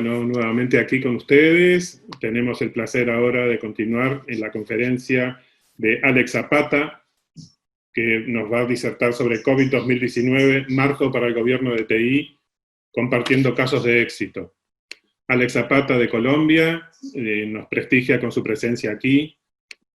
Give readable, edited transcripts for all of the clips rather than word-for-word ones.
Bueno, nuevamente aquí con ustedes. Tenemos el placer ahora de continuar en la conferencia de Alex Zapata, que nos va a disertar sobre COVID 2019, marco para el gobierno de TI, compartiendo casos de éxito. Alex Zapata de Colombia nos prestigia con su presencia aquí.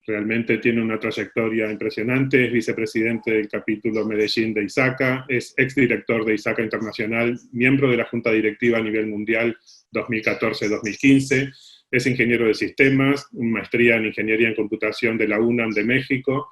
Realmente tiene una trayectoria impresionante, es vicepresidente del capítulo Medellín de ISACA, es exdirector de ISACA Internacional, miembro de la Junta Directiva a nivel mundial 2014-2015, es ingeniero de sistemas, maestría en Ingeniería en Computación de la UNAM de México,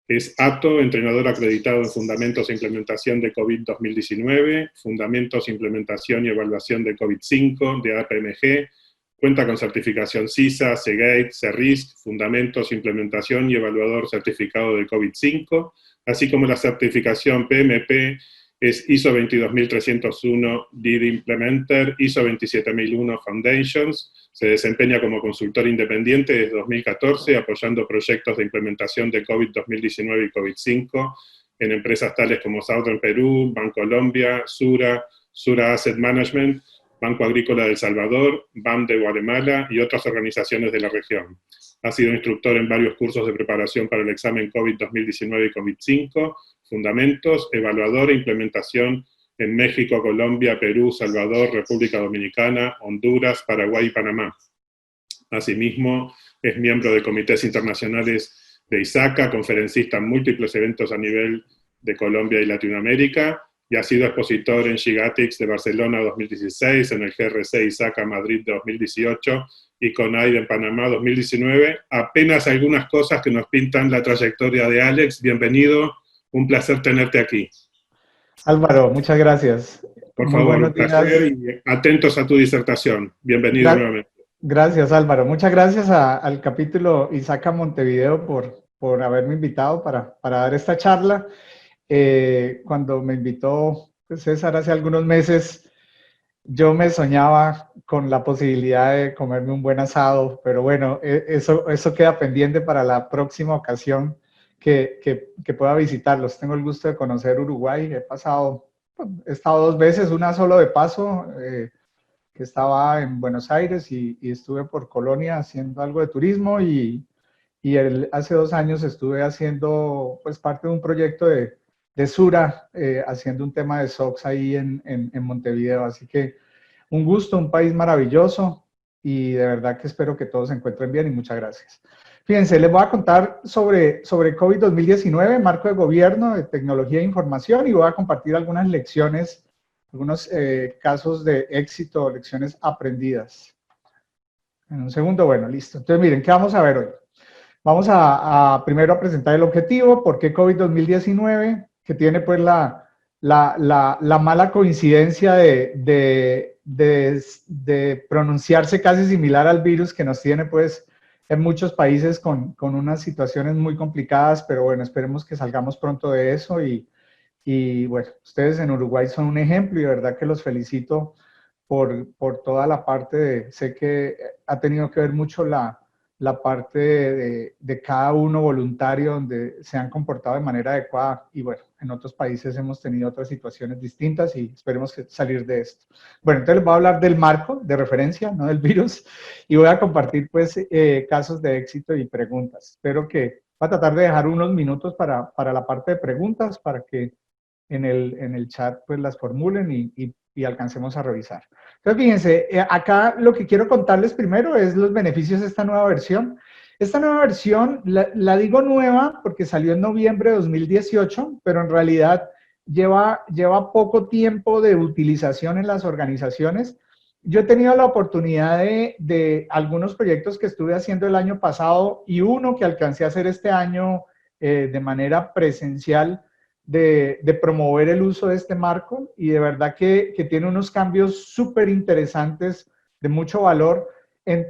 es ATO, entrenador acreditado en Fundamentos e Implementación de COVID 2019, Fundamentos, Implementación y Evaluación de COVID-5 de APMG, cuenta con certificación CISA, CGATE, CERRISC, Fundamentos, Implementación y Evaluador Certificado de COVID-5, así como la certificación PMP, es ISO 22301 Lead Implementer, ISO 27001 Foundations, se desempeña como consultor independiente desde 2014, apoyando proyectos de implementación de COVID 2019 y COVID-5 en empresas tales como Southern Perú, Bancolombia, Sura, Sura Asset Management, Banco Agrícola de El Salvador, BAM de Guatemala y otras organizaciones de la región. Ha sido instructor en varios cursos de preparación para el examen COVID 2019 y COVID-5, Fundamentos, evaluador e implementación en México, Colombia, Perú, Salvador, República Dominicana, Honduras, Paraguay y Panamá. Asimismo, es miembro de comités internacionales de ISACA, conferencista en múltiples eventos a nivel de Colombia y Latinoamérica, y ha sido expositor en Gigatix de Barcelona 2016, en el GRC ISACA Madrid 2018 y CONAID en Panamá 2019. Apenas algunas cosas que nos pintan la trayectoria de Alex. Bienvenido, un placer tenerte aquí. Álvaro, muchas gracias. Por Muy favor, buenos un placer días. y atentos a tu disertación. Bienvenido nuevamente. Gracias, Álvaro. Muchas gracias al capítulo ISACA Montevideo por haberme invitado para dar esta charla. Cuando me invitó César hace algunos meses, yo me soñaba con la posibilidad de comerme un buen asado, pero bueno, eso queda pendiente para la próxima ocasión que pueda visitarlos. Tengo el gusto de conocer Uruguay. He estado 2 veces, una solo de paso, que estaba en Buenos Aires y estuve por Colonia haciendo algo de turismo y hace 2 años estuve haciendo pues parte de un proyecto de Sura, haciendo un tema de SOX ahí en Montevideo. Así que un gusto, un país maravilloso y de verdad que espero que todos se encuentren bien y muchas gracias. Fíjense, les voy a contar sobre COVID 2019, marco de gobierno, de tecnología e información, y voy a compartir algunas lecciones, algunos casos de éxito, lecciones aprendidas. En un segundo, bueno, listo. Entonces miren, ¿qué vamos a ver hoy? Vamos primero a presentar el objetivo, por qué COVID 2019, que tiene pues la mala coincidencia de pronunciarse casi similar al virus que nos tiene pues en muchos países con unas situaciones muy complicadas, pero bueno, esperemos que salgamos pronto de eso y bueno, ustedes en Uruguay son un ejemplo y de verdad que los felicito por toda la parte sé que ha tenido que ver mucho la parte de cada uno voluntario donde se han comportado de manera adecuada y bueno, en otros países hemos tenido otras situaciones distintas y esperemos que salir de esto. Bueno, entonces les voy a hablar del marco de referencia, no del virus, y voy a compartir pues casos de éxito y preguntas. Espero que voy a tratar de dejar unos minutos para la parte de preguntas para que en el chat pues las formulen y alcancemos a revisar. Entonces, fíjense, acá lo que quiero contarles primero es los beneficios de esta nueva versión. Esta nueva versión, la digo nueva porque salió en noviembre de 2018, pero en realidad lleva poco tiempo de utilización en las organizaciones. Yo he tenido la oportunidad de algunos proyectos que estuve haciendo el año pasado y uno que alcancé a hacer este año de manera presencial, de promover el uso de este marco y de verdad que tiene unos cambios súper interesantes de mucho valor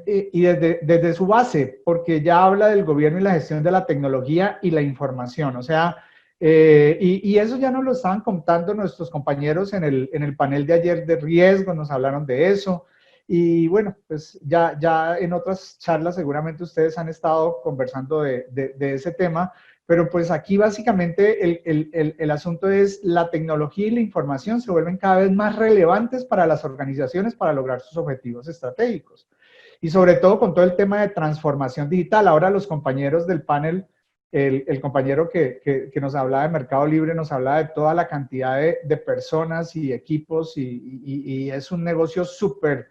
y desde su base, porque ya habla del gobierno y la gestión de la tecnología y la información, o sea, y eso ya nos lo estaban contando nuestros compañeros en el panel de ayer de riesgo, nos hablaron de eso. Y bueno, pues ya en otras charlas seguramente ustedes han estado conversando de ese tema, pero pues aquí básicamente el asunto es la tecnología y la información se vuelven cada vez más relevantes para las organizaciones para lograr sus objetivos estratégicos. Y sobre todo con todo el tema de transformación digital. Ahora los compañeros del panel, el compañero que nos hablaba de Mercado Libre, nos hablaba de toda la cantidad de personas y equipos y es un negocio súper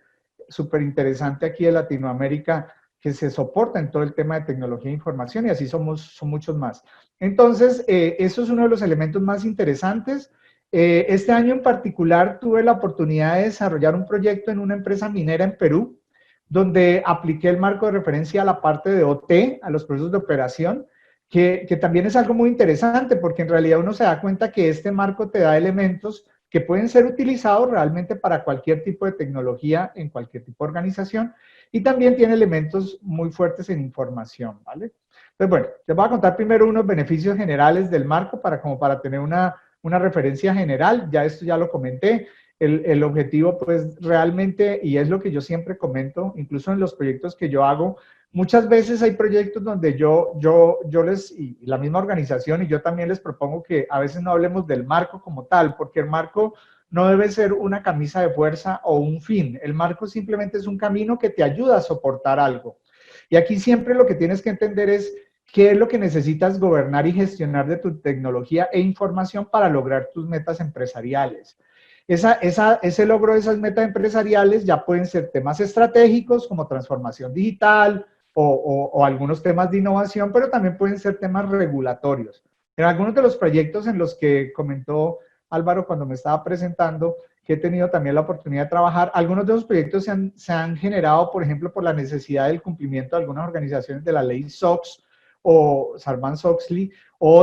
interesante aquí en Latinoamérica que se soporta en todo el tema de tecnología e información y así son muchos más. Entonces, eso es uno de los elementos más interesantes. Este año en particular tuve la oportunidad de desarrollar un proyecto en una empresa minera en Perú, donde apliqué el marco de referencia a la parte de OT, a los procesos de operación, que también es algo muy interesante porque en realidad uno se da cuenta que este marco te da elementos que pueden ser utilizados realmente para cualquier tipo de tecnología en cualquier tipo de organización y también tiene elementos muy fuertes en información, ¿vale? Entonces, bueno, les voy a contar primero unos beneficios generales del marco como para tener una referencia general, ya esto ya lo comenté. El objetivo, pues, realmente, y es lo que yo siempre comento, incluso en los proyectos que yo hago, muchas veces hay proyectos donde y la misma organización, y yo también les propongo que a veces no hablemos del marco como tal, porque el marco no debe ser una camisa de fuerza o un fin. El marco simplemente es un camino que te ayuda a soportar algo. Y aquí siempre lo que tienes que entender es qué es lo que necesitas gobernar y gestionar de tu tecnología e información para lograr tus metas empresariales. Ese logro de esas metas empresariales ya pueden ser temas estratégicos como transformación digital o algunos temas de innovación, pero también pueden ser temas regulatorios. En algunos de los proyectos en los que comentó Álvaro cuando me estaba presentando, que he tenido también la oportunidad de trabajar, algunos de esos proyectos se han generado, por ejemplo, por la necesidad del cumplimiento de algunas organizaciones de la ley SOX o Sarbanes-Oxley, o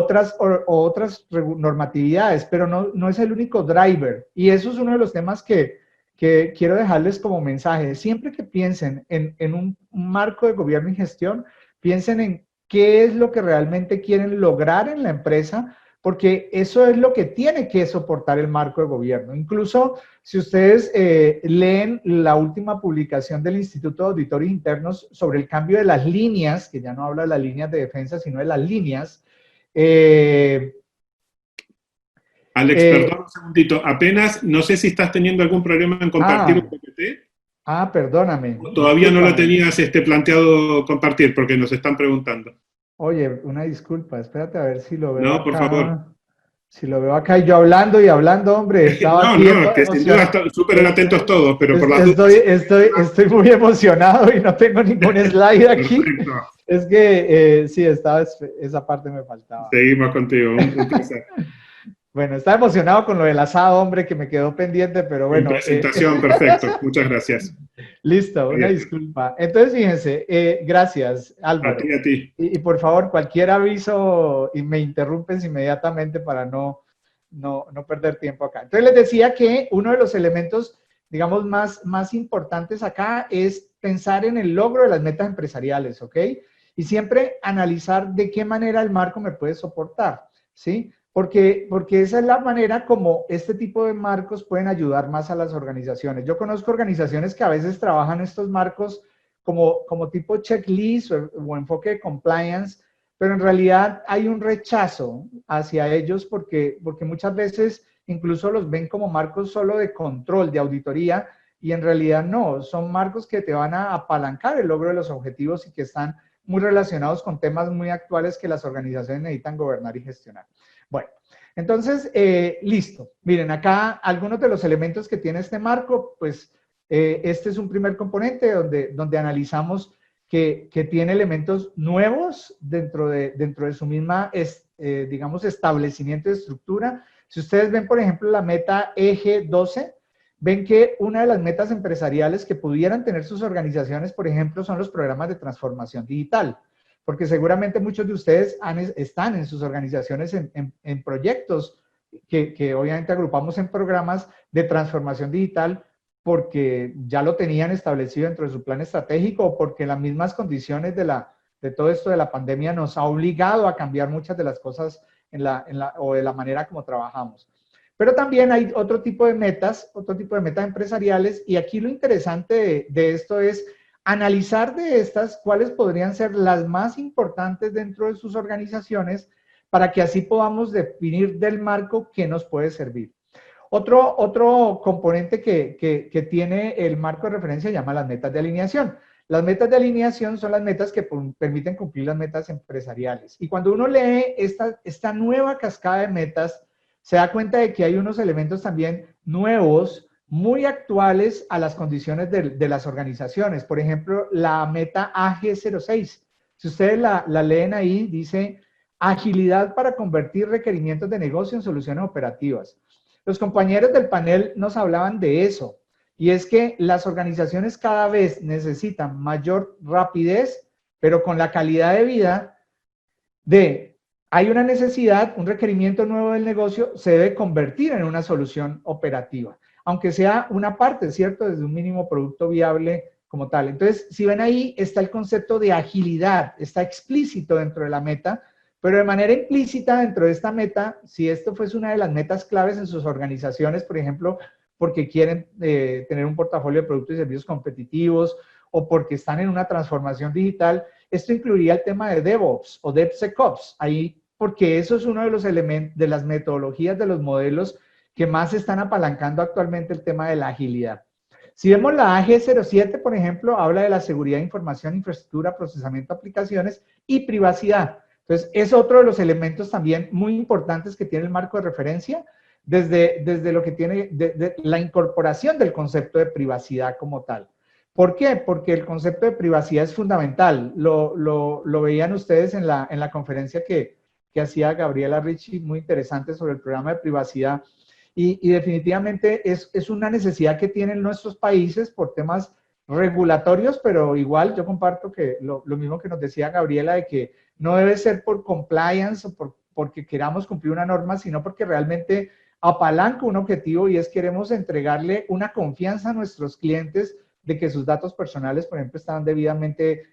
otras normatividades, pero no es el único driver. Y eso es uno de los temas que quiero dejarles como mensaje. Siempre que piensen en un marco de gobierno y gestión, piensen en qué es lo que realmente quieren lograr en la empresa, porque eso es lo que tiene que soportar el marco de gobierno. Incluso si ustedes leen la última publicación del Instituto de Auditores Internos sobre el cambio de las líneas, que ya no habla de las líneas de defensa, sino de las líneas, Alex, perdón un segundito. Apenas, no sé si estás teniendo algún problema en compartir un PPT. Perdóname. Todavía no lo Discúlpame. tenías planteado compartir porque nos están preguntando. Oye, una disculpa, espérate a ver si lo veo No, por favor. acá. Si lo veo acá y yo hablando y hablando, hombre, estaba No, aquí no, que sin duda emocionado. están súper atentos todos, pero por las dudas. Estoy muy emocionado y no tengo ningún slide aquí. Perfecto. Es que sí, esa parte me faltaba. Seguimos contigo, un placer. Bueno, estaba emocionado con lo del asado, hombre, que me quedó pendiente, pero En bueno. presentación, perfecto. Muchas gracias. Listo, una disculpa. Entonces, fíjense, gracias, A Álvaro. ti, a ti. Y por favor, cualquier aviso y me interrumpes inmediatamente para no perder tiempo acá. Entonces, les decía que uno de los elementos, digamos, más importantes acá es pensar en el logro de las metas empresariales, ¿ok? Y siempre analizar de qué manera el marco me puede soportar, ¿sí? Porque esa es la manera como este tipo de marcos pueden ayudar más a las organizaciones. Yo conozco organizaciones que a veces trabajan estos marcos como tipo checklist o enfoque de compliance, pero en realidad hay un rechazo hacia ellos porque muchas veces incluso los ven como marcos solo de control, de auditoría, y en realidad no, son marcos que te van a apalancar el logro de los objetivos y que están muy relacionados con temas muy actuales que las organizaciones necesitan gobernar y gestionar. Bueno, entonces, listo. Miren, acá algunos de los elementos que tiene este marco, pues este es un primer componente donde analizamos que tiene elementos nuevos dentro de su misma, digamos, establecimiento de estructura. Si ustedes ven, por ejemplo, la meta eje 12, ven que una de las metas empresariales que pudieran tener sus organizaciones, por ejemplo, son los programas de transformación digital, porque seguramente muchos de ustedes están en sus organizaciones en proyectos que obviamente agrupamos en programas de transformación digital porque ya lo tenían establecido dentro de su plan estratégico o porque las mismas condiciones de todo esto de la pandemia nos ha obligado a cambiar muchas de las cosas o de la manera como trabajamos. Pero también hay otro tipo de metas empresariales, y aquí lo interesante de esto es analizar de estas cuáles podrían ser las más importantes dentro de sus organizaciones para que así podamos definir del marco qué nos puede servir. Otro componente que tiene el marco de referencia se llama las metas de alineación. Las metas de alineación son las metas que permiten cumplir las metas empresariales. Y cuando uno lee esta nueva cascada de metas, se da cuenta de que hay unos elementos también nuevos, muy actuales a las condiciones de las organizaciones. Por ejemplo, la meta AG06. Si ustedes la leen ahí, dice agilidad para convertir requerimientos de negocio en soluciones operativas. Los compañeros del panel nos hablaban de eso, y es que las organizaciones cada vez necesitan mayor rapidez, pero con la calidad de vida hay una necesidad, un requerimiento nuevo del negocio, se debe convertir en una solución operativa, aunque sea una parte, ¿cierto? Desde un mínimo producto viable como tal. Entonces, si ven ahí, está el concepto de agilidad, está explícito dentro de la meta, pero de manera implícita dentro de esta meta, si esto fuese una de las metas claves en sus organizaciones, por ejemplo, porque quieren tener un portafolio de productos y servicios competitivos o porque están en una transformación digital, esto incluiría el tema de DevOps o DevSecOps, ahí porque eso es uno de los elementos, de las metodologías, de los modelos que más están apalancando actualmente el tema de la agilidad. Si vemos la AG07, por ejemplo, habla de la seguridad de información, infraestructura, procesamiento de aplicaciones y privacidad. Entonces, es otro de los elementos también muy importantes que tiene el marco de referencia, desde lo que tiene la incorporación del concepto de privacidad como tal. ¿Por qué? Porque el concepto de privacidad es fundamental. Lo veían ustedes en la conferencia que hacía Gabriela Ricci, muy interesante sobre el programa de privacidad. Y definitivamente es una necesidad que tienen nuestros países por temas regulatorios, pero igual yo comparto que lo mismo que nos decía Gabriela, de que no debe ser por compliance o porque queramos cumplir una norma, sino porque realmente apalanca un objetivo, y es queremos entregarle una confianza a nuestros clientes de que sus datos personales, por ejemplo, están debidamente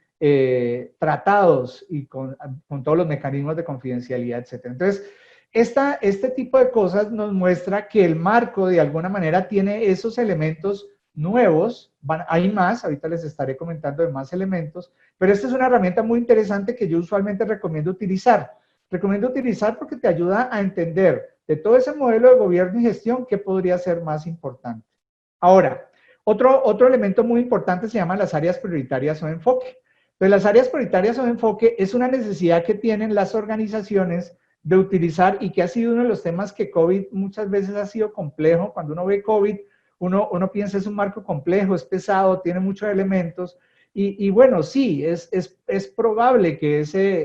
tratados y con todos los mecanismos de confidencialidad, etc. Entonces, este tipo de cosas nos muestra que el marco de alguna manera tiene esos elementos nuevos. Hay más, ahorita les estaré comentando de más elementos, pero esta es una herramienta muy interesante que yo usualmente recomiendo utilizar. Recomiendo utilizar porque te ayuda a entender de todo ese modelo de gobierno y gestión qué podría ser más importante. Ahora, otro elemento muy importante se llama las áreas prioritarias o enfoque. Pues las áreas prioritarias o enfoque es una necesidad que tienen las organizaciones de utilizar, y que ha sido uno de los temas que COVID muchas veces ha sido complejo. Cuando uno ve COVID, uno piensa es un marco complejo, es pesado, tiene muchos elementos, y bueno, sí, es probable que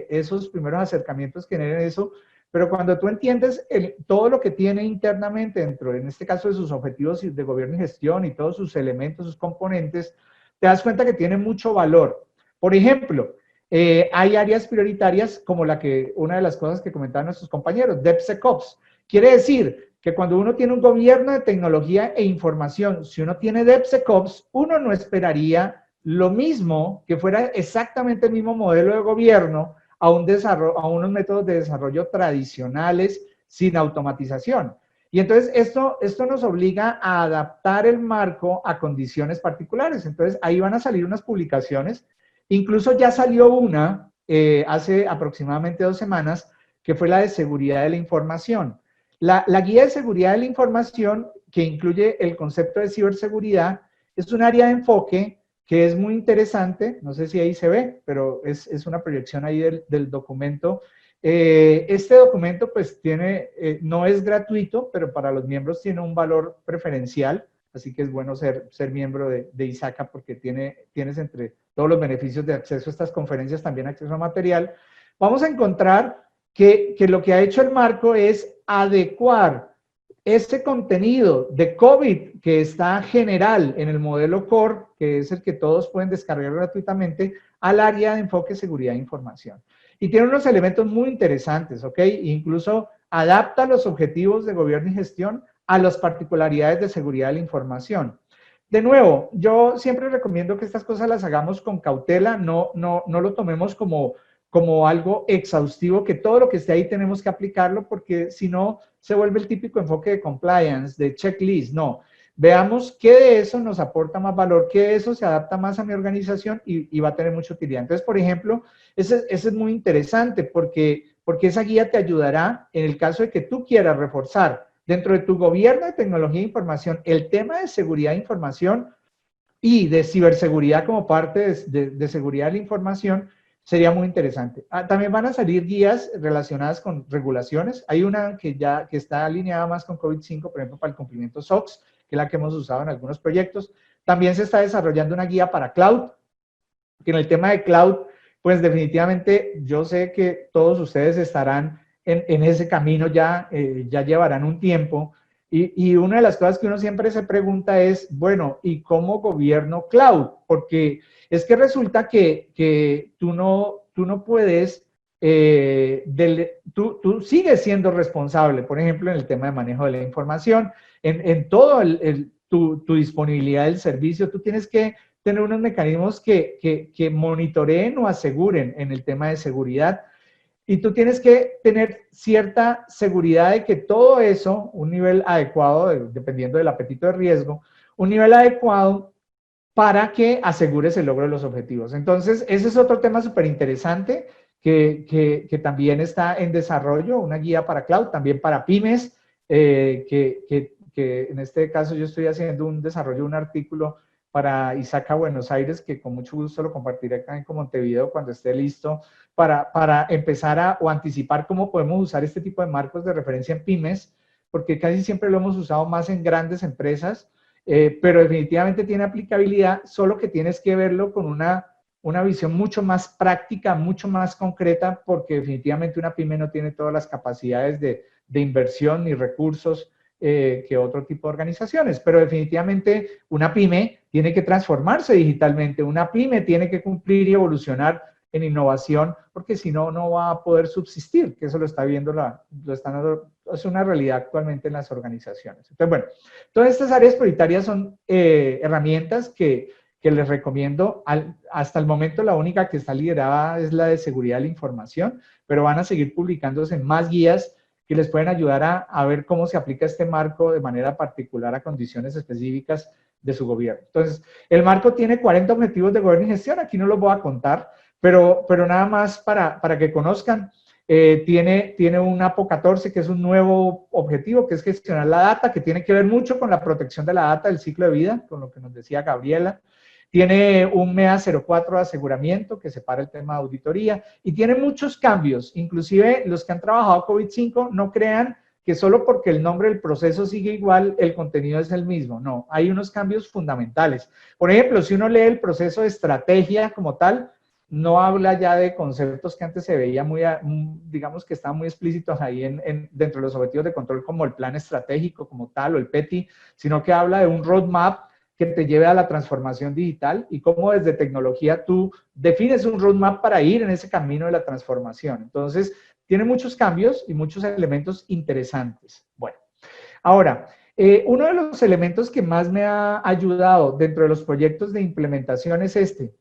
esos primeros acercamientos generen eso, pero cuando tú entiendes todo lo que tiene internamente dentro, en este caso de sus objetivos de gobierno y gestión y todos sus elementos, sus componentes, te das cuenta que tiene mucho valor. Por ejemplo, hay áreas prioritarias como una de las cosas que comentaban nuestros compañeros, DevSecOps. Quiere decir que cuando uno tiene un gobierno de tecnología e información, si uno tiene DevSecOps, uno no esperaría lo mismo, que fuera exactamente el mismo modelo de gobierno a unos métodos de desarrollo tradicionales sin automatización. Y entonces esto nos obliga a adaptar el marco a condiciones particulares. Entonces ahí van a salir unas publicaciones. Incluso ya salió una hace aproximadamente 2 semanas, que fue la de seguridad de la información. La guía de seguridad de la información, que incluye el concepto de ciberseguridad, es un área de enfoque que es muy interesante. No sé si ahí se ve, pero es una proyección ahí del documento. Este documento pues no es gratuito, pero para los miembros tiene un valor preferencial, así que es bueno ser miembro de ISACA, porque tienes entre todos los beneficios de acceso a estas conferencias también acceso a material. Vamos a encontrar que lo que ha hecho el marco es adecuar ese contenido de COVID que está general en el modelo core, que es el que todos pueden descargar gratuitamente, al área de enfoque seguridad de información. Y tiene unos elementos muy interesantes, ¿ok? Incluso adapta los objetivos de gobierno y gestión a las particularidades de seguridad de la información. De nuevo, yo siempre recomiendo que estas cosas las hagamos con cautela, no lo tomemos como como algo exhaustivo, que todo lo que esté ahí tenemos que aplicarlo, porque si no se vuelve el típico enfoque de compliance, de checklist. No, veamos qué de eso nos aporta más valor, qué de eso se adapta más a mi organización y va a tener mucha utilidad. Entonces, por ejemplo, ese es muy interesante porque esa guía te ayudará en el caso de que tú quieras reforzar dentro de tu gobierno de tecnología e información el tema de seguridad de información y de ciberseguridad como parte de seguridad de la información. Sería muy interesante. También van a salir guías relacionadas con regulaciones. Hay una que está alineada más con COVID-5, por ejemplo, para el cumplimiento SOX, que es la que hemos usado en algunos proyectos. También se está desarrollando una guía para cloud, que en el tema de cloud, pues definitivamente yo sé que todos ustedes estarán en ese camino ya llevarán un tiempo. Y una de las cosas que uno siempre se pregunta es, bueno, ¿y cómo gobierno cloud? Porque es que resulta que tú no puedes, tú sigues siendo responsable, por ejemplo, en el tema de manejo de la información, en todo tu disponibilidad del servicio, tú tienes que tener unos mecanismos que monitoreen o aseguren en el tema de seguridad. Y tú tienes que tener cierta seguridad de que todo eso, un nivel adecuado, dependiendo del apetito de riesgo, un nivel adecuado para que asegures el logro de los objetivos. Entonces, ese es otro tema súper interesante que también está en desarrollo, una guía para cloud, también para pymes, que en este caso yo estoy haciendo un desarrollo de un artículo para ISACA Buenos Aires, que con mucho gusto lo compartiré acá en Montevideo cuando esté listo, para empezar o anticipar cómo podemos usar este tipo de marcos de referencia en pymes, porque casi siempre lo hemos usado más en grandes empresas, pero definitivamente tiene aplicabilidad, solo que tienes que verlo con una visión mucho más práctica, mucho más concreta, porque definitivamente una pyme no tiene todas las capacidades de inversión ni recursos que otro tipo de organizaciones, pero definitivamente una pyme tiene que transformarse digitalmente, una pyme tiene que cumplir y evolucionar en innovación, porque si no, no va a poder subsistir, que eso lo está viendo, es una realidad actualmente en las organizaciones. Entonces, bueno, todas estas áreas prioritarias son herramientas que les recomiendo. Hasta el momento la única que está liderada es la de seguridad de la información, pero van a seguir publicándose más guías que les pueden ayudar a ver cómo se aplica este marco de manera particular a condiciones específicas de su gobierno. Entonces, el marco tiene 40 objetivos de gobierno y gestión, aquí no los voy a contar, pero nada más para que conozcan, tiene un APO 14, que es un nuevo objetivo, que es gestionar la data, que tiene que ver mucho con la protección de la data del ciclo de vida, con lo que nos decía Gabriela. Tiene un MEA 04 de aseguramiento, que separa el tema de auditoría, y tiene muchos cambios. Inclusive los que han trabajado COVID-5 no crean que solo porque el nombre del proceso sigue igual, el contenido es el mismo. No, hay unos cambios fundamentales. Por ejemplo, si uno lee el proceso de estrategia como tal, no habla ya de conceptos que antes se veía digamos que estaban muy explícitos ahí dentro de los objetivos de control, como el plan estratégico como tal o el PETI, sino que habla de un roadmap que te lleve a la transformación digital y cómo desde tecnología tú defines un roadmap para ir en ese camino de la transformación. Entonces, tiene muchos cambios y muchos elementos interesantes. Bueno, ahora, uno de los elementos que más me ha ayudado dentro de los proyectos de implementación es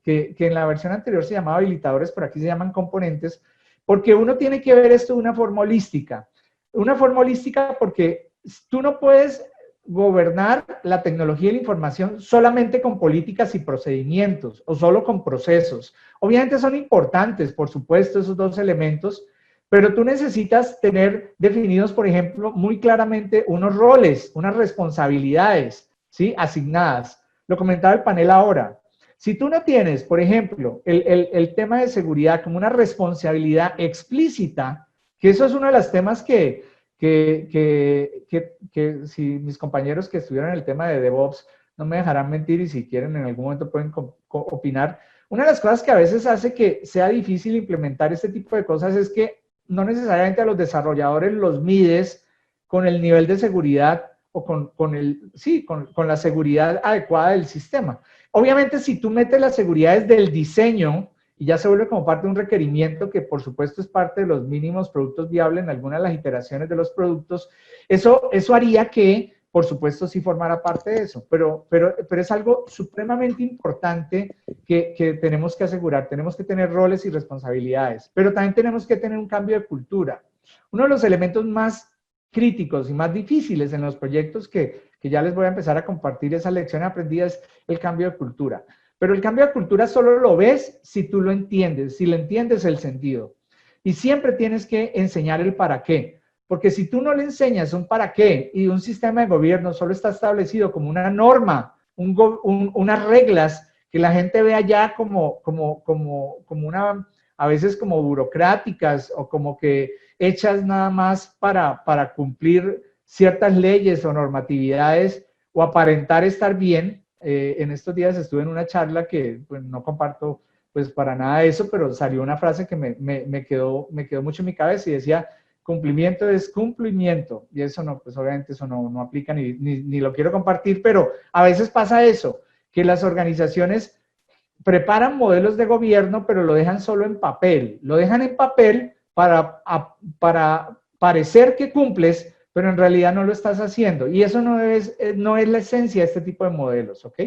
que en la versión anterior se llamaba habilitadores, pero aquí se llaman componentes, porque uno tiene que ver esto de una forma holística. Una forma holística porque tú no puedes gobernar la tecnología y la información solamente con políticas y procedimientos o solo con procesos. Obviamente son importantes, por supuesto, esos dos elementos, pero tú necesitas tener definidos, por ejemplo, muy claramente unos roles, unas responsabilidades, ¿sí? Asignadas. Lo comentaba el panel ahora. Si tú no tienes, por ejemplo, el tema de seguridad como una responsabilidad explícita, que eso es uno de los temas que si mis compañeros que estudiaron el tema de DevOps no me dejarán mentir y si quieren en algún momento pueden opinar. Una de las cosas que a veces hace que sea difícil implementar este tipo de cosas es que no necesariamente a los desarrolladores los mides con el nivel de seguridad o con la seguridad adecuada del sistema. Obviamente, si tú metes la seguridad desde el diseño y ya se vuelve como parte de un requerimiento que por supuesto es parte de los mínimos productos viables en algunas de las iteraciones de los productos, eso haría que por supuesto sí formará parte de eso, pero es algo supremamente importante que tenemos que asegurar. Tenemos que tener roles y responsabilidades, pero también tenemos que tener un cambio de cultura. Uno de los elementos más críticos y más difíciles en los proyectos que ya les voy a empezar a compartir esa lección aprendida es el cambio de cultura. Pero el cambio de cultura solo lo ves si tú lo entiendes, si le entiendes el sentido. Y siempre tienes que enseñar el para qué. Porque si tú no le enseñas un para qué y un sistema de gobierno solo está establecido como una norma, unas reglas que la gente ve allá como una, a veces como burocráticas o como que hechas nada más para cumplir ciertas leyes o normatividades o aparentar estar bien. En estos días estuve en una charla que pues, no comparto pues para nada eso, pero salió una frase que me quedó mucho en mi cabeza y decía, cumplimiento es cumplimiento, y eso no, pues obviamente eso no aplica ni lo quiero compartir, pero a veces pasa eso, que las organizaciones preparan modelos de gobierno, pero lo dejan solo en papel, lo dejan en papel para parecer que cumples, pero en realidad no lo estás haciendo, y eso no es la esencia de este tipo de modelos, ¿ok?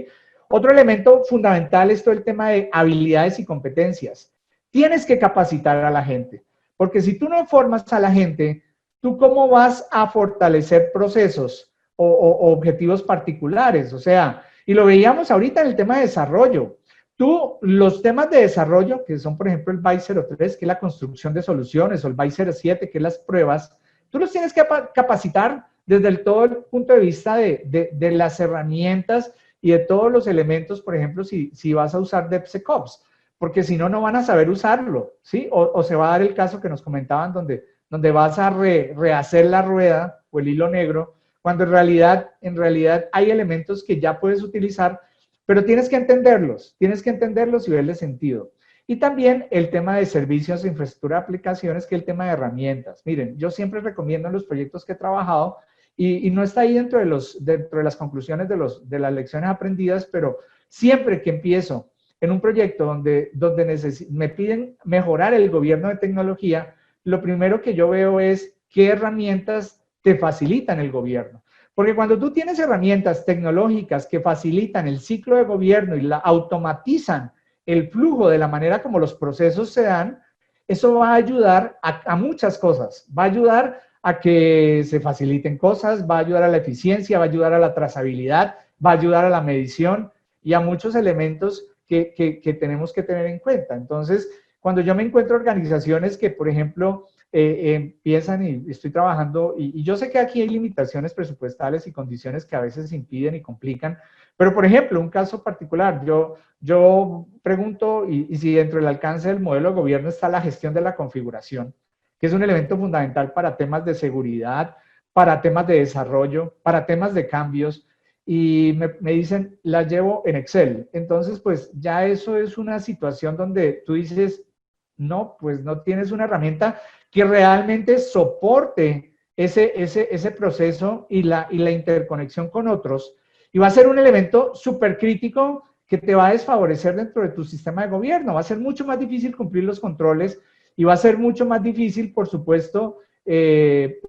Otro elemento fundamental es todo el tema de habilidades y competencias. Tienes que capacitar a la gente. Porque si tú no formas a la gente, ¿tú cómo vas a fortalecer procesos o objetivos particulares? O sea, y lo veíamos ahorita en el tema de desarrollo. Tú, los temas de desarrollo, que son por ejemplo el BAI 03, que es la construcción de soluciones, o el BAI 07, que es las pruebas, tú los tienes que capacitar desde todo el punto de vista de las herramientas y de todos los elementos, por ejemplo, si vas a usar DevSecOps, porque si no, no van a saber usarlo, ¿sí? O se va a dar el caso que nos comentaban donde vas a rehacer la rueda o el hilo negro, cuando en realidad hay elementos que ya puedes utilizar, pero tienes que entenderlos y verle sentido. Y también el tema de servicios de infraestructura de aplicaciones, que es el tema de herramientas. Miren, yo siempre recomiendo en los proyectos que he trabajado, y no está ahí dentro de las conclusiones de las lecciones aprendidas, pero siempre que empiezo en un proyecto donde me piden mejorar el gobierno de tecnología, lo primero que yo veo es qué herramientas te facilitan el gobierno. Porque cuando tú tienes herramientas tecnológicas que facilitan el ciclo de gobierno y automatizan el flujo de la manera como los procesos se dan, eso va a ayudar a muchas cosas. Va a ayudar a que se faciliten cosas, va a ayudar a la eficiencia, va a ayudar a la trazabilidad, va a ayudar a la medición y a muchos elementos que tenemos que tener en cuenta. Entonces, cuando yo me encuentro organizaciones que, por ejemplo, empiezan y estoy trabajando, y yo sé que aquí hay limitaciones presupuestales y condiciones que a veces impiden y complican, pero, por ejemplo, un caso particular, yo pregunto, y si dentro del alcance del modelo de gobierno está la gestión de la configuración, que es un elemento fundamental para temas de seguridad, para temas de desarrollo, para temas de cambios, y me dicen, la llevo en Excel. Entonces, pues ya eso es una situación donde tú dices, no, pues no tienes una herramienta que realmente soporte ese proceso y la interconexión con otros. Y va a ser un elemento súper crítico que te va a desfavorecer dentro de tu sistema de gobierno. Va a ser mucho más difícil cumplir los controles y va a ser mucho más difícil, por supuesto,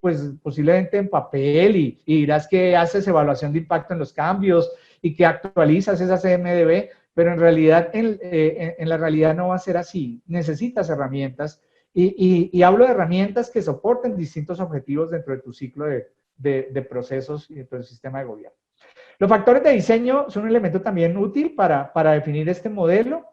pues posiblemente en papel y dirás que haces evaluación de impacto en los cambios y que actualizas esa CMDB, pero en realidad, en la realidad no va a ser así. Necesitas herramientas y hablo de herramientas que soporten distintos objetivos dentro de tu ciclo de procesos y dentro del sistema de gobierno. Los factores de diseño son un elemento también útil para definir este modelo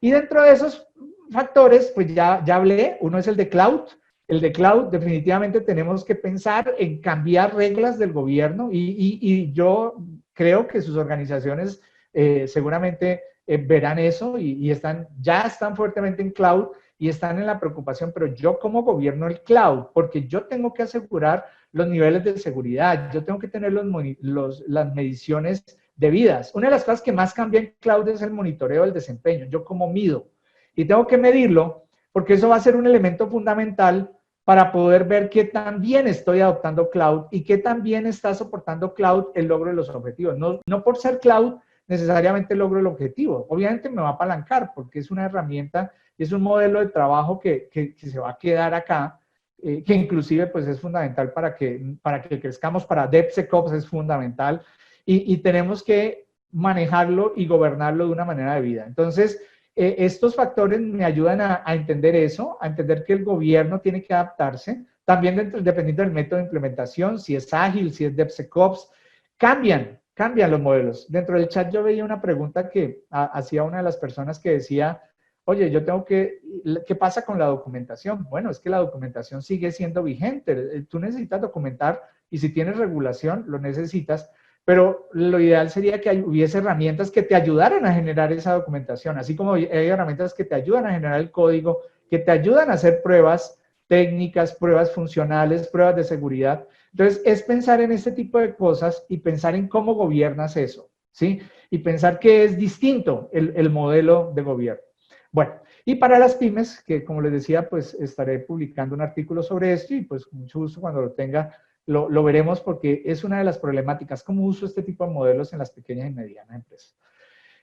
y dentro de esos factores, pues ya hablé, uno es el de cloud. El de cloud, definitivamente tenemos que pensar en cambiar reglas del gobierno y yo creo que sus organizaciones seguramente verán eso y ya están fuertemente en cloud y están en la preocupación, pero yo como gobierno el cloud, porque yo tengo que asegurar los niveles de seguridad, yo tengo que tener las mediciones debidas. Una de las cosas que más cambia en cloud es el monitoreo del desempeño, yo como mido y tengo que medirlo porque eso va a ser un elemento fundamental para poder ver qué tan bien estoy adoptando cloud y qué tan bien está soportando cloud el logro de los objetivos. No por ser cloud necesariamente logro el objetivo. Obviamente me va a apalancar porque es una herramienta y es un modelo de trabajo que se va a quedar acá, que inclusive pues es fundamental para que crezcamos, para DevSecOps es fundamental, y tenemos que manejarlo y gobernarlo de una manera debida. Entonces, estos factores me ayudan a entender eso, a entender que el gobierno tiene que adaptarse, también dependiendo del método de implementación, si es ágil, si es DevSecOps, cambian los modelos. Dentro del chat yo veía una pregunta que hacía una de las personas que decía, oye, ¿qué pasa con la documentación? Bueno, es que la documentación sigue siendo vigente. Tú necesitas documentar y si tienes regulación, lo necesitas, pero lo ideal sería que hubiese herramientas que te ayudaran a generar esa documentación, así como hay herramientas que te ayudan a generar el código, que te ayudan a hacer pruebas técnicas, pruebas funcionales, pruebas de seguridad. Entonces, es pensar en este tipo de cosas y pensar en cómo gobiernas eso, ¿sí? Y pensar que es distinto el modelo de gobierno. Bueno, y para las pymes, que como les decía, pues estaré publicando un artículo sobre esto y pues con mucho gusto cuando lo tenga, lo veremos porque es una de las problemáticas, cómo uso este tipo de modelos en las pequeñas y medianas empresas.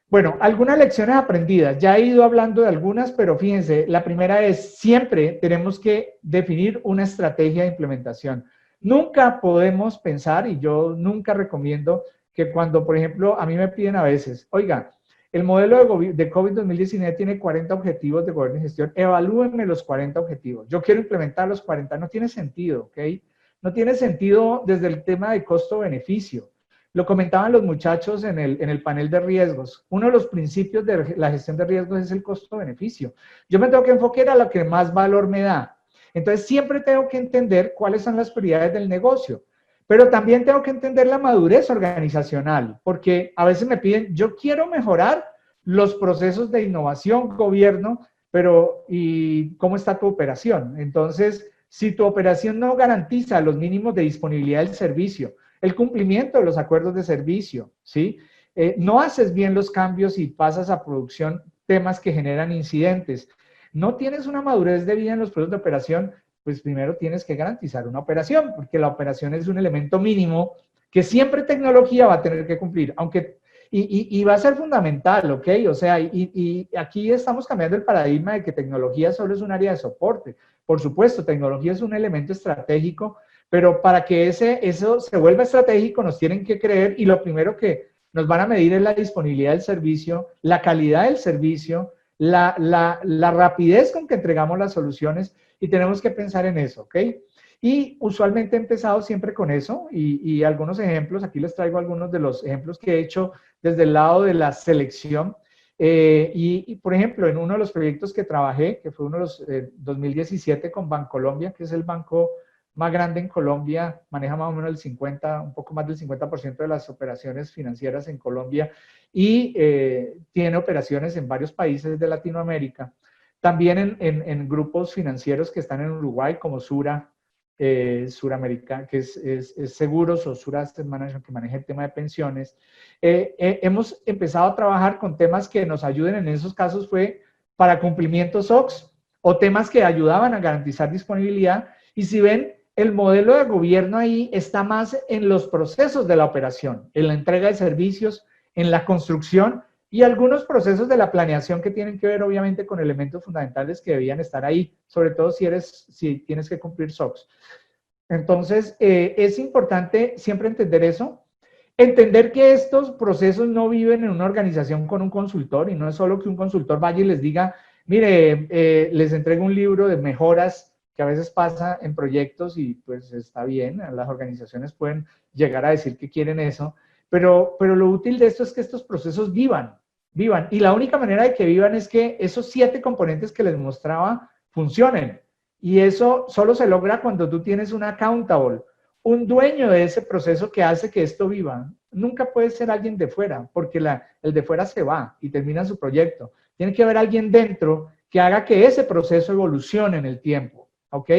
Bueno, algunas lecciones aprendidas. Ya he ido hablando de algunas, pero fíjense, la primera es siempre tenemos que definir una estrategia de implementación. Nunca podemos pensar, y yo nunca recomiendo que cuando, por ejemplo, a mí me piden a veces, oiga, el modelo de COVID 2019 tiene 40 objetivos de gobierno y gestión, evalúenme los 40 objetivos. Yo quiero implementar los 40, no tiene sentido, ¿ok? No tiene sentido desde el tema de costo-beneficio. Lo comentaban los muchachos en el panel de riesgos. Uno de los principios de la gestión de riesgos es el costo-beneficio. Yo me tengo que enfocar a lo que más valor me da. Entonces, siempre tengo que entender cuáles son las prioridades del negocio. Pero también tengo que entender la madurez organizacional, porque a veces me piden, yo quiero mejorar los procesos de innovación, gobierno, pero ¿y cómo está tu operación? Entonces, si tu operación no garantiza los mínimos de disponibilidad del servicio, el cumplimiento de los acuerdos de servicio, ¿sí? No haces bien los cambios y pasas a producción temas que generan incidentes. No tienes una madurez de vida en los procesos de operación, pues primero tienes que garantizar una operación, porque la operación es un elemento mínimo que siempre tecnología va a tener que cumplir, aunque, y va a ser fundamental, ¿ok? O sea, y aquí estamos cambiando el paradigma de que tecnología solo es un área de soporte. Por supuesto, tecnología es un elemento estratégico, pero para que eso se vuelva estratégico nos tienen que creer y lo primero que nos van a medir es la disponibilidad del servicio, la calidad del servicio, la rapidez con que entregamos las soluciones y tenemos que pensar en eso, ¿ok? Y usualmente he empezado siempre con eso y algunos ejemplos, aquí les traigo algunos de los ejemplos que he hecho desde el lado de la selección. Por ejemplo, en uno de los proyectos que trabajé, que fue uno de los 2017 con Bancolombia, que es el banco más grande en Colombia, maneja más o menos el 50, un poco más del 50% de las operaciones financieras en Colombia y tiene operaciones en varios países de Latinoamérica. También en grupos financieros que están en Uruguay, como Sura, Suramérica, que es Seguros o Sura Asset Management, que maneja el tema de pensiones. Hemos empezado a trabajar con temas que nos ayuden, en esos casos fue para cumplimiento SOX o temas que ayudaban a garantizar disponibilidad. Y si ven, el modelo de gobierno ahí está más en los procesos de la operación, en la entrega de servicios, en la construcción y algunos procesos de la planeación que tienen que ver obviamente con elementos fundamentales que debían estar ahí, sobre todo si tienes que cumplir SOX. Entonces, es importante siempre entender eso, entender que estos procesos no viven en una organización con un consultor y no es solo que un consultor vaya y les diga, mire, les entrego un libro de mejoras que a veces pasa en proyectos y pues está bien, las organizaciones pueden llegar a decir que quieren eso, pero lo útil de esto es que estos procesos vivan. Y la única manera de que vivan es que esos 7 componentes que les mostraba funcionen. Y eso solo se logra cuando tú tienes un accountable, un dueño de ese proceso que hace que esto viva. Nunca puede ser alguien de fuera, porque el de fuera se va y termina su proyecto. Tiene que haber alguien dentro que haga que ese proceso evolucione en el tiempo, ¿ok?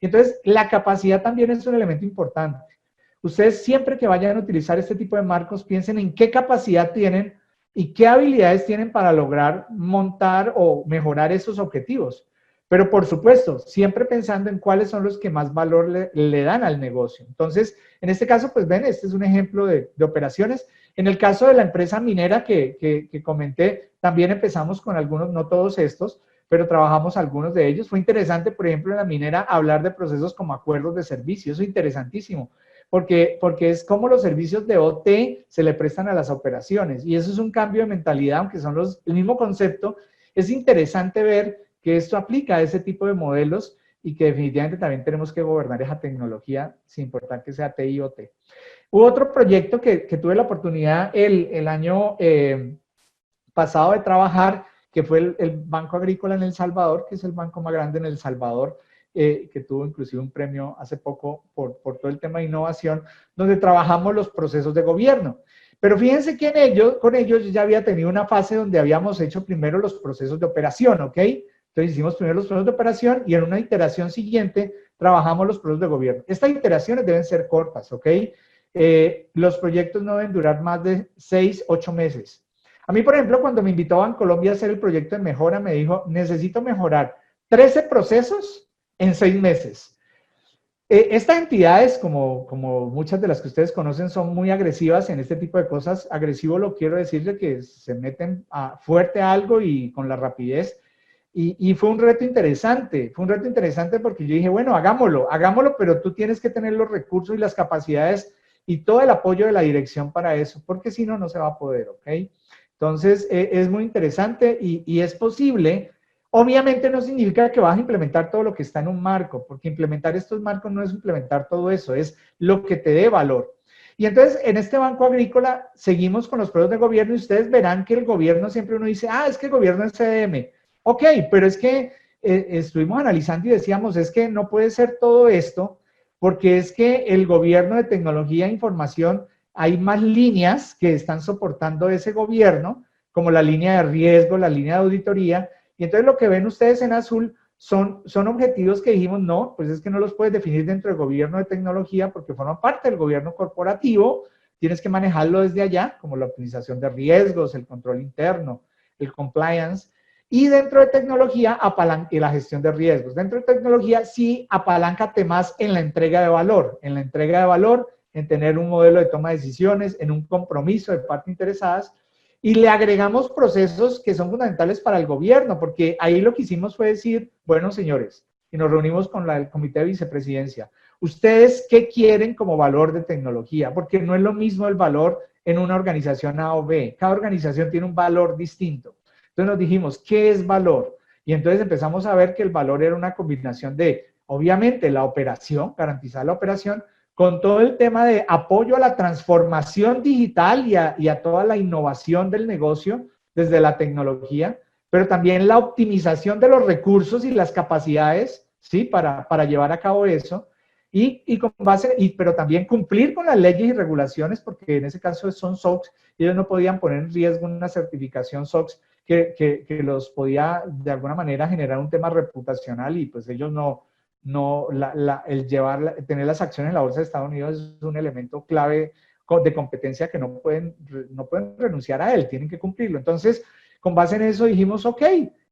Entonces, la capacidad también es un elemento importante. Ustedes siempre que vayan a utilizar este tipo de marcos, piensen en qué capacidad tienen y qué habilidades tienen para lograr montar o mejorar esos objetivos. Pero por supuesto, siempre pensando en cuáles son los que más valor le dan al negocio. Entonces, en este caso, pues ven, este es un ejemplo de operaciones. En el caso de la empresa minera que comenté, también empezamos con algunos, no todos estos, pero trabajamos algunos de ellos. Fue interesante, por ejemplo, en la minera hablar de procesos como acuerdos de servicio, eso es interesantísimo, porque es como los servicios de OT se le prestan a las operaciones, y eso es un cambio de mentalidad, aunque son el mismo concepto. Es interesante ver que esto aplica a ese tipo de modelos y que definitivamente también tenemos que gobernar esa tecnología, sin importar que sea TI o T. Hubo otro proyecto que tuve la oportunidad el año pasado de trabajar, que fue el Banco Agrícola en El Salvador, que es el banco más grande en El Salvador, que tuvo inclusive un premio hace poco por todo el tema de innovación, donde trabajamos los procesos de gobierno. Pero fíjense que con ellos yo ya había tenido una fase donde habíamos hecho primero los procesos de operación, ¿ok? Entonces hicimos primero los procesos de operación y en una iteración siguiente trabajamos los procesos de gobierno. Estas iteraciones deben ser cortas, ¿ok? Los proyectos no deben durar más de 6, 8 meses. A mí, por ejemplo, cuando me invitó a Bancolombia a hacer el proyecto de mejora, me dijo, necesito mejorar 13 procesos en 6 meses. Estas entidades, como muchas de las que ustedes conocen, son muy agresivas en este tipo de cosas. Agresivo lo quiero decirle que se meten fuerte a algo y con la rapidez. Y fue un reto interesante porque yo dije, bueno, hagámoslo, pero tú tienes que tener los recursos y las capacidades y todo el apoyo de la dirección para eso, porque si no, no se va a poder, ¿ok? Entonces, es muy interesante y es posible. Obviamente no significa que vas a implementar todo lo que está en un marco, porque implementar estos marcos no es implementar todo eso, es lo que te dé valor. Y entonces, en este Banco Agrícola, seguimos con los procesos de gobierno y ustedes verán que el gobierno siempre uno dice, es que el gobierno es CDM. Ok, pero es que estuvimos analizando y decíamos, es que no puede ser todo esto, porque es que el gobierno de tecnología e información, hay más líneas que están soportando ese gobierno, como la línea de riesgo, la línea de auditoría, y entonces lo que ven ustedes en azul son objetivos que dijimos, no, pues es que no los puedes definir dentro del gobierno de tecnología porque forman parte del gobierno corporativo, tienes que manejarlo desde allá, como la optimización de riesgos, el control interno, el compliance, y dentro de tecnología, y la gestión de riesgos. Dentro de tecnología, sí, apaláncate más en la entrega de valor, en tener un modelo de toma de decisiones, en un compromiso de partes interesadas, y le agregamos procesos que son fundamentales para el gobierno, porque ahí lo que hicimos fue decir, bueno, señores, y nos reunimos con el comité de vicepresidencia, ¿ustedes qué quieren como valor de tecnología? Porque no es lo mismo el valor en una organización A o B, cada organización tiene un valor distinto. Entonces nos dijimos, ¿qué es valor? Y entonces empezamos a ver que el valor era una combinación de, obviamente, la operación, garantizar la operación, con todo el tema de apoyo a la transformación digital y a toda la innovación del negocio desde la tecnología, pero también la optimización de los recursos y las capacidades, ¿sí? Para llevar a cabo eso. Pero también cumplir con las leyes y regulaciones, porque en ese caso son SOX, y ellos no podían poner en riesgo una certificación SOX que los podía de alguna manera generar un tema reputacional y pues ellos tener las acciones en la bolsa de Estados Unidos es un elemento clave de competencia que no pueden renunciar a él, tienen que cumplirlo. Entonces, con base en eso dijimos, ok,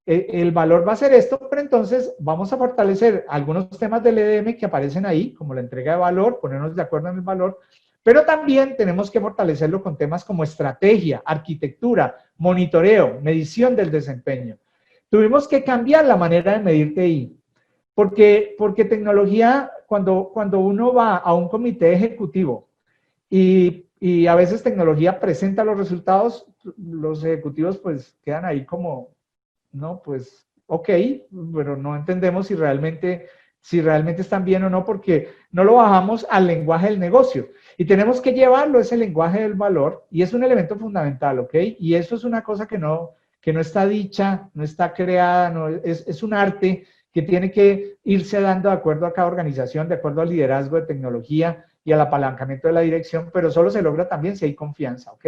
el valor va a ser esto, pero entonces vamos a fortalecer algunos temas del EDM que aparecen ahí, como la entrega de valor, ponernos de acuerdo en el valor, pero también tenemos que fortalecerlo con temas como estrategia, arquitectura, monitoreo, medición del desempeño. Tuvimos que cambiar la manera de medir TI, porque tecnología, cuando uno va a un comité ejecutivo y a veces tecnología presenta los resultados, los ejecutivos pues quedan ahí como, no, pues, ok, pero no entendemos si realmente están bien o no, porque no lo bajamos al lenguaje del negocio. Y tenemos que llevarlo ese lenguaje del valor, y es un elemento fundamental, ¿ok? Y eso es una cosa que no está dicha, no está creada, es un arte que tiene que irse dando de acuerdo a cada organización, de acuerdo al liderazgo de tecnología y al apalancamiento de la dirección, pero solo se logra también si hay confianza, ¿ok?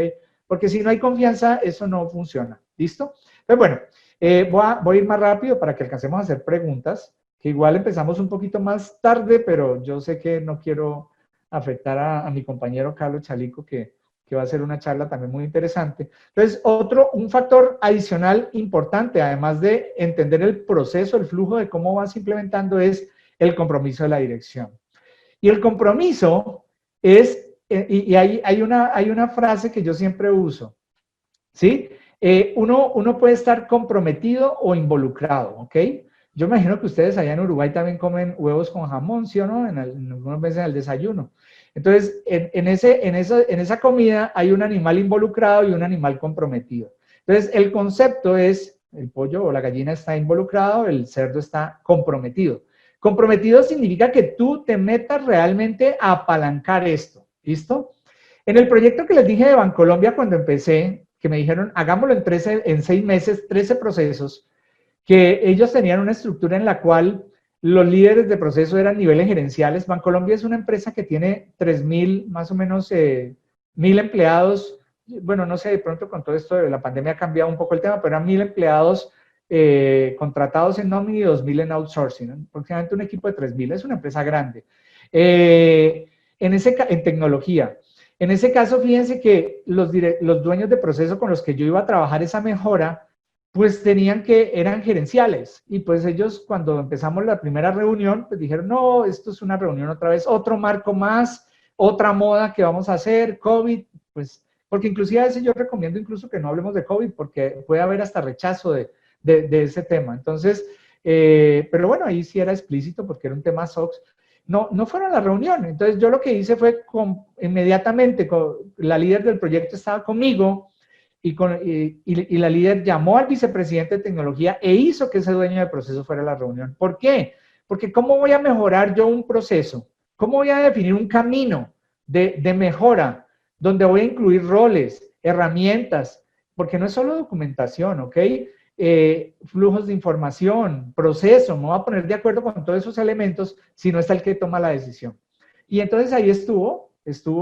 Porque si no hay confianza, eso no funciona, ¿listo? Pues bueno, voy a ir más rápido para que alcancemos a hacer preguntas, que igual empezamos un poquito más tarde, pero yo sé que no quiero afectar a mi compañero Carlos Chalico, que va a ser una charla también muy interesante. Entonces, un factor adicional importante, además de entender el proceso, el flujo de cómo vas implementando, es el compromiso de la dirección. Y el compromiso es, y hay una frase que yo siempre uso, ¿sí? Uno puede estar comprometido o involucrado, ¿ok? Yo imagino que ustedes allá en Uruguay también comen huevos con jamón, ¿sí o no? En algunas veces en el desayuno. Entonces, en esa comida hay un animal involucrado y un animal comprometido. Entonces, el concepto es, el pollo o la gallina está involucrado, el cerdo está comprometido. Comprometido significa que tú te metas realmente a apalancar esto, ¿listo? En el proyecto que les dije de Bancolombia cuando empecé, que me dijeron, hagámoslo en 6 meses, 13 procesos, que ellos tenían una estructura en la cual los líderes de proceso eran niveles gerenciales. Bancolombia es una empresa que tiene 3.000, más o menos 1.000 empleados. Bueno, no sé, de pronto con todo esto de la pandemia ha cambiado un poco el tema, pero eran 1.000 empleados contratados en nómina y 2.000 en outsourcing, ¿no? Aproximadamente un equipo de 3.000, es una empresa grande. En tecnología. En ese caso, fíjense que los dueños de proceso con los que yo iba a trabajar esa mejora, pues eran gerenciales. Y pues ellos, cuando empezamos la primera reunión, pues dijeron, no, esto es una reunión otra vez, otro marco más, otra moda que vamos a hacer, COVID, pues, porque inclusive a veces yo recomiendo incluso que no hablemos de COVID, porque puede haber hasta rechazo de ese tema. Entonces, pero bueno, ahí sí era explícito porque era un tema SOX. No fueron a la reunión. Entonces yo lo que hice fue inmediatamente, la líder del proyecto estaba conmigo y la líder llamó al vicepresidente de tecnología e hizo que ese dueño de proceso fuera a la reunión. ¿Por qué? Porque ¿cómo voy a mejorar yo un proceso? ¿Cómo voy a definir un camino de mejora donde voy a incluir roles, herramientas? Porque no es solo documentación, ¿ok? Flujos de información, proceso, me voy a poner de acuerdo con todos esos elementos si no está el que toma la decisión. Y entonces ahí estuvo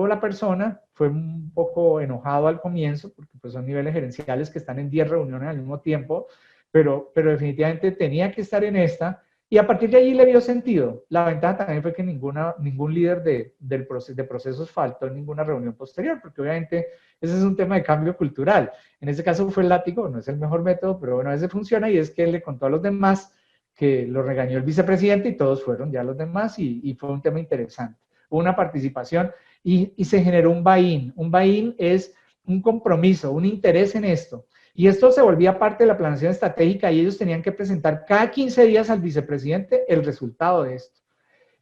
la persona, fue un poco enojado al comienzo, porque pues son niveles gerenciales que están en 10 reuniones al mismo tiempo, pero definitivamente tenía que estar en esta, y a partir de allí le vio sentido. La ventaja también fue que ningún líder de procesos faltó en ninguna reunión posterior, porque obviamente ese es un tema de cambio cultural. En ese caso fue el látigo, no es el mejor método, pero bueno, a veces funciona, y es que él le contó a los demás que lo regañó el vicepresidente y todos fueron ya los demás, y fue un tema interesante. Hubo una participación y se generó un buy-in. Un buy-in es un compromiso, un interés en esto. Y esto se volvía parte de la planeación estratégica y ellos tenían que presentar cada 15 días al vicepresidente el resultado de esto.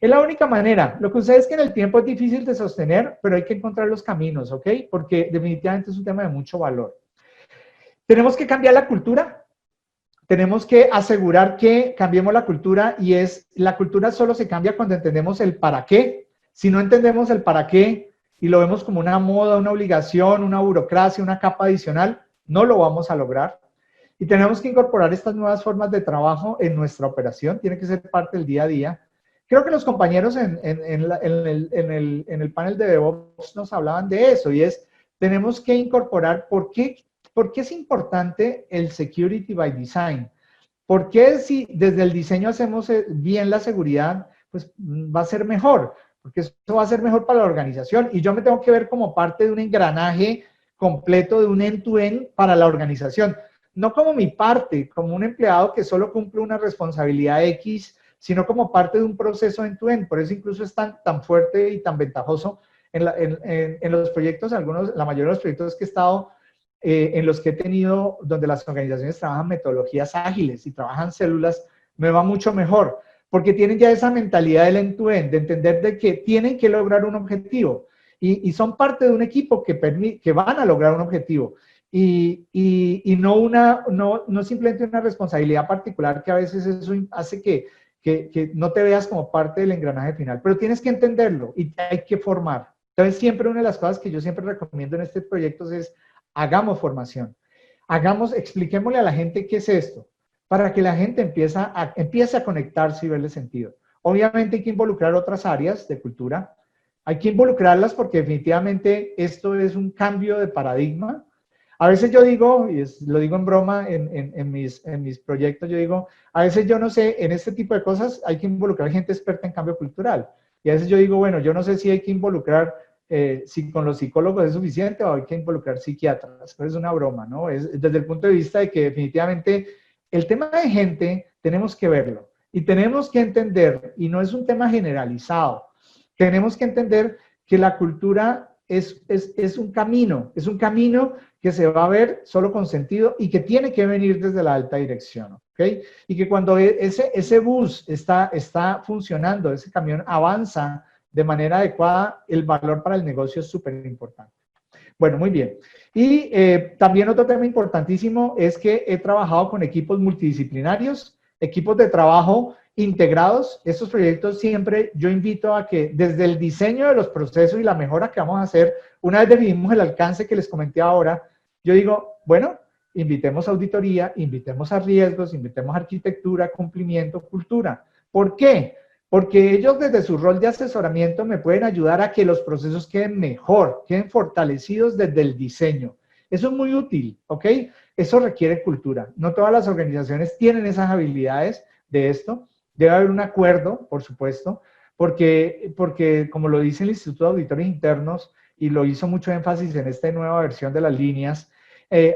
Es la única manera. Lo que sucede es que en el tiempo es difícil de sostener, pero hay que encontrar los caminos, ¿ok? Porque definitivamente es un tema de mucho valor. Tenemos que cambiar la cultura. Tenemos que asegurar que cambiemos la cultura, y la cultura solo se cambia cuando entendemos el para qué. Si no entendemos el para qué y lo vemos como una moda, una obligación, una burocracia, una capa adicional, no lo vamos a lograr. Y tenemos que incorporar estas nuevas formas de trabajo en nuestra operación, tiene que ser parte del día a día. Creo que los compañeros en el panel de DevOps nos hablaban de eso, y tenemos que incorporar por qué es importante el Security by Design. ¿Por qué si desde el diseño hacemos bien la seguridad, pues va a ser mejor? Porque eso va a ser mejor para la organización, y yo me tengo que ver como parte de un engranaje completo, de un end-to-end para la organización. No como mi parte, como un empleado que solo cumple una responsabilidad X, sino como parte de un proceso end-to-end. Por eso incluso es tan fuerte y tan ventajoso en los proyectos, la mayoría de los proyectos que he estado, en los que he tenido, donde las organizaciones trabajan metodologías ágiles y trabajan células, me va mucho mejor, porque tienen ya esa mentalidad del end-to-end, de entender de que tienen que lograr un objetivo, y son parte de un equipo que van a lograr un objetivo, y no simplemente una responsabilidad particular, que a veces eso hace que no te veas como parte del engranaje final, pero tienes que entenderlo y hay que formar. Entonces, siempre una de las cosas que yo siempre recomiendo en este proyecto es: hagamos formación, expliquémosle a la gente qué es esto, para que la gente empiece a conectarse y verle sentido. Obviamente hay que involucrar otras áreas de cultura, hay que involucrarlas porque definitivamente esto es un cambio de paradigma. A veces yo digo, y lo digo en broma en mis proyectos, yo digo, a veces yo no sé, en este tipo de cosas hay que involucrar gente experta en cambio cultural. Y a veces yo digo, bueno, yo no sé si hay que involucrar, si con los psicólogos es suficiente o hay que involucrar psiquiatras. Pero es una broma, ¿no? Es desde el punto de vista de que definitivamente el tema de gente tenemos que verlo y tenemos que entender, y no es un tema generalizado, tenemos que entender que la cultura es un camino que se va a ver solo con sentido y que tiene que venir desde la alta dirección, ¿ok? Y que cuando ese bus está funcionando, ese camión avanza de manera adecuada, el valor para el negocio es súper importante. Bueno, muy bien. Y también otro tema importantísimo es que he trabajado con equipos multidisciplinarios, equipos de trabajo integrados. Estos proyectos siempre yo invito a que desde el diseño de los procesos y la mejora que vamos a hacer, una vez definimos el alcance que les comenté ahora, yo digo, bueno, invitemos a auditoría, invitemos a riesgos, invitemos a arquitectura, cumplimiento, cultura. ¿Por qué? Porque ellos desde su rol de asesoramiento me pueden ayudar a que los procesos queden mejor, queden fortalecidos desde el diseño. Eso es muy útil, ¿ok? Eso requiere cultura. No todas las organizaciones tienen esas habilidades de esto. Debe haber un acuerdo, por supuesto, porque como lo dice el Instituto de Auditores Internos, y lo hizo mucho énfasis en esta nueva versión de las líneas,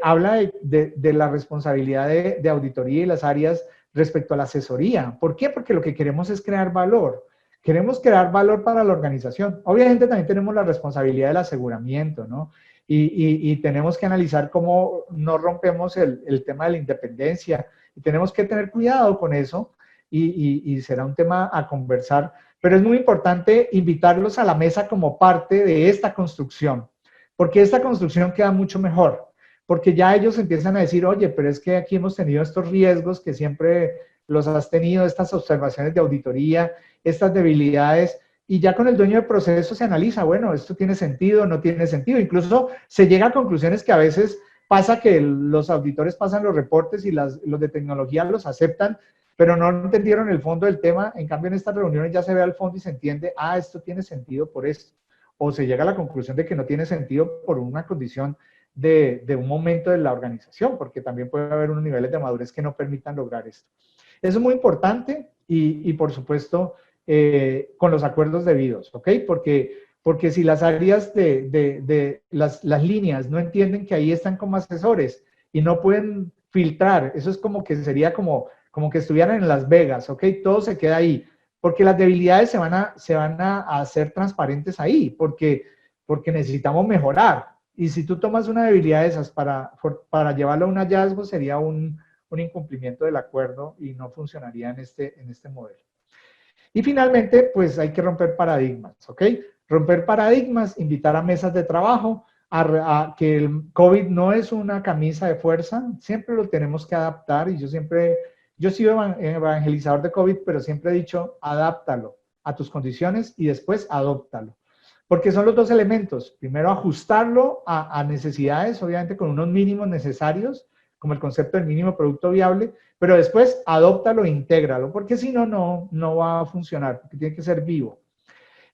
habla de la responsabilidad de auditoría y las áreas respecto a la asesoría. ¿Por qué? Porque lo que queremos es crear valor. Queremos crear valor para la organización. Obviamente también tenemos la responsabilidad del aseguramiento, ¿no? Y tenemos que analizar cómo no rompemos el tema de la independencia. Y tenemos que tener cuidado con eso y será un tema a conversar. Pero es muy importante invitarlos a la mesa como parte de esta construcción, porque esta construcción queda mucho mejor. Porque ya ellos empiezan a decir, oye, pero es que aquí hemos tenido estos riesgos que siempre los has tenido, estas observaciones de auditoría, estas debilidades, y ya con el dueño del proceso se analiza, bueno, esto tiene sentido, no tiene sentido. Incluso se llega a conclusiones que a veces pasa que los auditores pasan los reportes y los de tecnología los aceptan, pero no entendieron el fondo del tema. En cambio, en estas reuniones ya se ve al fondo y se entiende, ah, esto tiene sentido por esto. O se llega a la conclusión de que no tiene sentido por una condición de un momento de la organización, porque también puede haber unos niveles de madurez que no permitan lograr esto. Eso es muy importante y por supuesto, con los acuerdos debidos, ¿ok? Porque si las áreas de las líneas no entienden que ahí están como asesores y no pueden filtrar, eso es como que sería como que estuvieran en Las Vegas, ¿ok? Todo se queda ahí, porque las debilidades se van a hacer transparentes ahí, porque necesitamos mejorar. Y si tú tomas una debilidad de esas para llevarlo a un hallazgo, sería un incumplimiento del acuerdo y no funcionaría en este modelo. Y finalmente, pues hay que romper paradigmas, ¿ok? Romper paradigmas, invitar a mesas de trabajo, a que el COVID no es una camisa de fuerza, siempre lo tenemos que adaptar y yo he sido evangelizador de COVID, pero siempre he dicho, adáptalo a tus condiciones y después adóptalo. Porque son los dos elementos. Primero, ajustarlo a necesidades, obviamente con unos mínimos necesarios, como el concepto del mínimo producto viable, pero después adóptalo e intégralo, porque si no, no va a funcionar, porque tiene que ser vivo.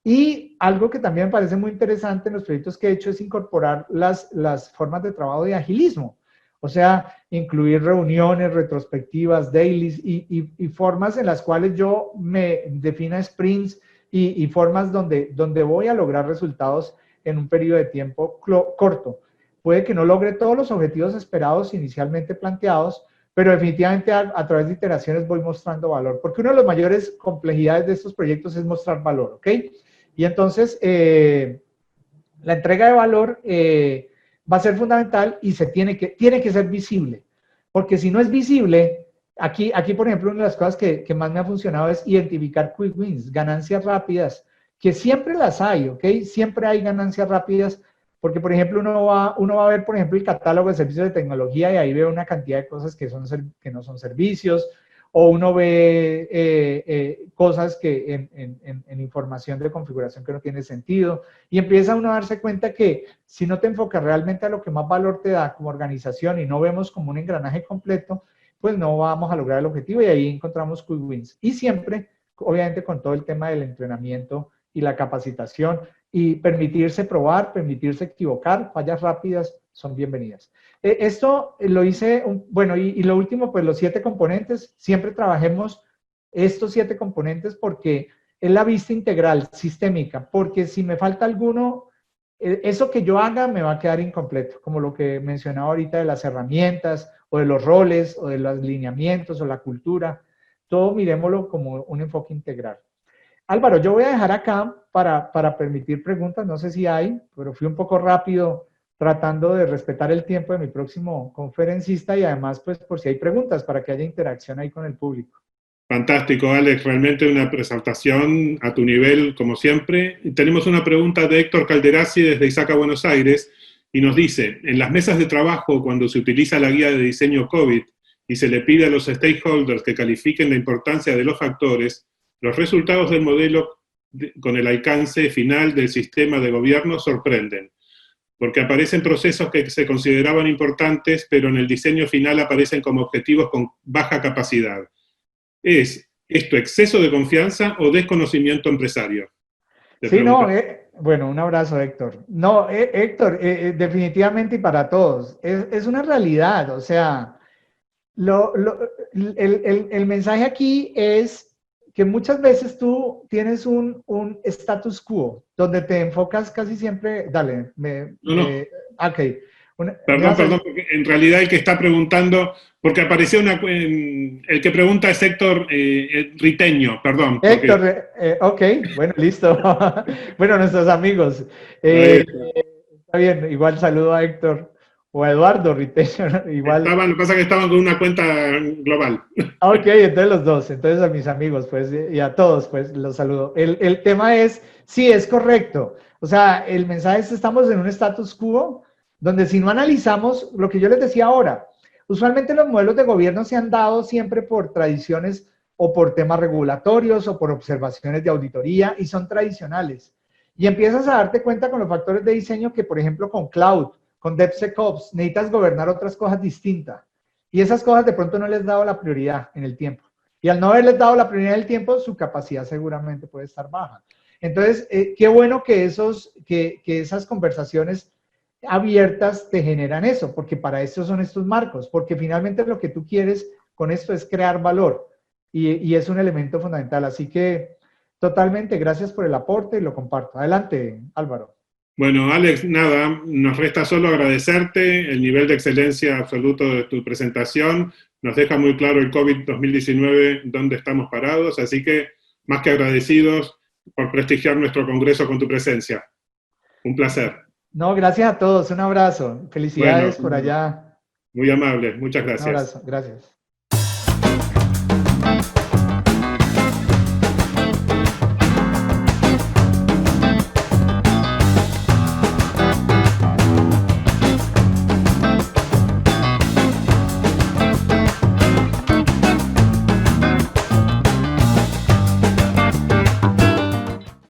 Y algo que también me parece muy interesante en los proyectos que he hecho es incorporar las formas de trabajo de agilismo. O sea, incluir reuniones, retrospectivas, dailies y formas en las cuales yo me defina sprints y formas donde voy a lograr resultados en un periodo de tiempo corto. Puede que no logre todos los objetivos esperados inicialmente planteados, pero definitivamente a través de iteraciones voy mostrando valor, porque una de las mayores complejidades de estos proyectos es mostrar valor, ¿ok? Y entonces, la entrega de valor va a ser fundamental y tiene que ser visible, porque si no es visible, aquí por ejemplo, una de las cosas que más me ha funcionado es identificar quick wins, ganancias rápidas, que siempre las hay, ¿ok? Siempre hay ganancias rápidas, porque por ejemplo uno va a ver, por ejemplo, el catálogo de servicios de tecnología y ahí ve una cantidad de cosas que no son servicios, o uno ve cosas que en información de configuración que no tiene sentido, y empieza uno a darse cuenta que si no te enfocas realmente a lo que más valor te da como organización y no vemos como un engranaje completo, pues no vamos a lograr el objetivo y ahí encontramos quick wins. Y siempre, obviamente, con todo el tema del entrenamiento y la capacitación y permitirse probar, permitirse equivocar, fallas rápidas son bienvenidas. Esto lo hice, bueno, y lo último, pues los 7 componentes, siempre trabajemos estos 7 componentes porque es la vista integral, sistémica, porque si me falta alguno, eso que yo haga me va a quedar incompleto, como lo que mencionaba ahorita de las herramientas, o de los roles, o de los lineamientos, o la cultura, todo miremoslo como un enfoque integral. Álvaro, yo voy a dejar acá para permitir preguntas, no sé si hay, pero fui un poco rápido tratando de respetar el tiempo de mi próximo conferencista y además, pues, por si hay preguntas, para que haya interacción ahí con el público. Fantástico, Alex, realmente una presentación a tu nivel, como siempre. Tenemos una pregunta de Héctor Calderazzi desde Isaca, Buenos Aires, y nos dice, en las mesas de trabajo, cuando se utiliza la guía de diseño COVID y se le pide a los stakeholders que califiquen la importancia de los factores, los resultados del modelo con el alcance final del sistema de gobierno sorprenden, porque aparecen procesos que se consideraban importantes, pero en el diseño final aparecen como objetivos con baja capacidad. ¿Es esto exceso de confianza o desconocimiento empresario? Sí, no, bueno, un abrazo, Héctor. No, Héctor, definitivamente y para todos, es una realidad, o sea, el mensaje aquí es que muchas veces tú tienes un status quo, donde te enfocas casi siempre, dale, ok. Perdón, porque en realidad el que está preguntando, porque apareció el que pregunta es Héctor Riteño, perdón. Héctor, ok, bueno, listo. Bueno, nuestros amigos. Está bien, igual saludo a Héctor o a Eduardo Riteño, igual. Lo que pasa es que estaban con una cuenta global. Ok, entonces los dos, entonces a mis amigos, pues, y a todos, pues, los saludo. El tema es, sí, es correcto. O sea, el mensaje es, estamos en un status quo, donde si no analizamos lo que yo les decía ahora, usualmente los modelos de gobierno se han dado siempre por tradiciones o por temas regulatorios o por observaciones de auditoría y son tradicionales. Y empiezas a darte cuenta con los factores de diseño que, por ejemplo, con cloud, con DevSecOps, necesitas gobernar otras cosas distintas. Y esas cosas de pronto no les has dado la prioridad en el tiempo. Y al no haberles dado la prioridad en el tiempo, su capacidad seguramente puede estar baja. Entonces, qué bueno que esas conversaciones abiertas te generan eso, porque para eso son estos marcos, porque finalmente lo que tú quieres con esto es crear valor y es un elemento fundamental. Así que totalmente, gracias por el aporte y lo comparto. Adelante, Álvaro. Bueno, Alex, nada, nos resta solo agradecerte el nivel de excelencia absoluto de tu presentación. Nos deja muy claro el COVID 2019, dónde estamos parados, así que más que agradecidos por prestigiar nuestro congreso con tu presencia. Un placer. No, gracias a todos. Un abrazo. Felicidades por allá. Muy amable. Muchas gracias. Un abrazo. Gracias.